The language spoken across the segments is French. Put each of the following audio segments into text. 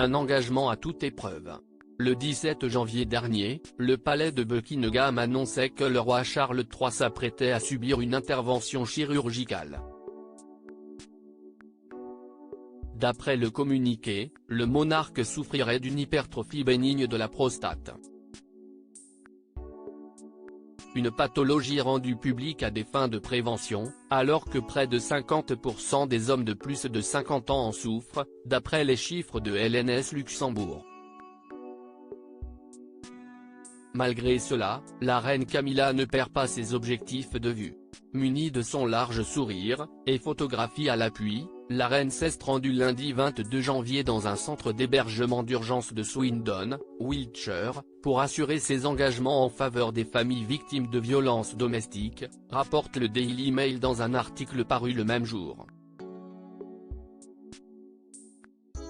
un engagement à toute épreuve. Le 17 janvier dernier, le palais de Buckingham annonçait que le roi Charles III s'apprêtait à subir une intervention chirurgicale. D'après le communiqué, le monarque souffrirait d'une hypertrophie bénigne de la prostate. Une pathologie rendue publique à des fins de prévention, alors que près de 50% des hommes de plus de 50 ans en souffrent, d'après les chiffres de LNS Luxembourg. Malgré cela, la reine Camilla ne perd pas ses objectifs de vue. Munie de son large sourire, et photographie à l'appui, la reine s'est rendue lundi 22 janvier dans un centre d'hébergement d'urgence de Swindon, Wiltshire, pour assurer ses engagements en faveur des familles victimes de violences domestiques, rapporte le Daily Mail dans un article paru le même jour.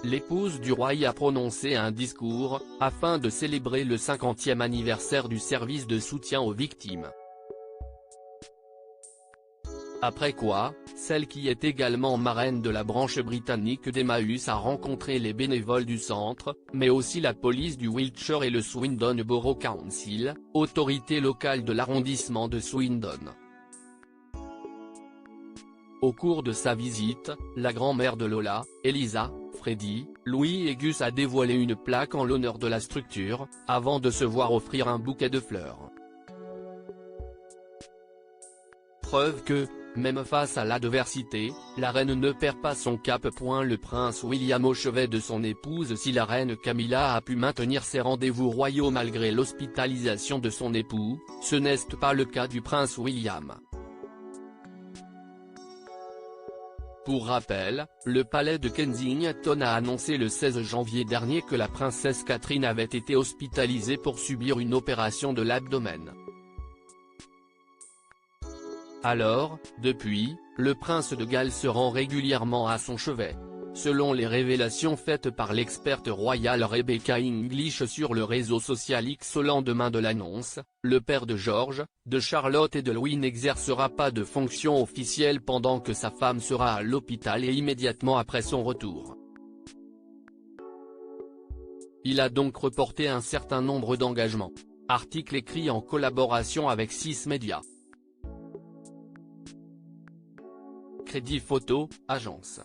L'épouse du roi y a prononcé un discours, afin de célébrer le 50e anniversaire du service de soutien aux victimes. Après quoi, celle qui est également marraine de la branche britannique d'Emmaüs a rencontré les bénévoles du centre, mais aussi la police du Wiltshire et le Swindon Borough Council, autorité locale de l'arrondissement de Swindon. Au cours de sa visite, la grand-mère de Lola, Elisa, Freddie, Louis et Gus a dévoilé une plaque en l'honneur de la structure, avant de se voir offrir un bouquet de fleurs. Preuve que, même face à l'adversité, la reine ne perd pas son cap. Le prince William au chevet de son épouse. Si la reine Camilla a pu maintenir ses rendez-vous royaux malgré l'hospitalisation de son époux, ce n'est pas le cas du prince William. Pour rappel, le palais de Kensington a annoncé le 16 janvier dernier que la princesse Catherine avait été hospitalisée pour subir une opération de l'abdomen. Alors, depuis, le prince de Galles se rend régulièrement à son chevet. Selon les révélations faites par l'experte royale Rebecca English sur le réseau social X au lendemain de l'annonce, le père de George, de Charlotte et de Louis n'exercera pas de fonction officielle pendant que sa femme sera à l'hôpital et immédiatement après son retour. Il a donc reporté un certain nombre d'engagements. Article écrit en collaboration avec 6 médias. Crédit Photo, agence.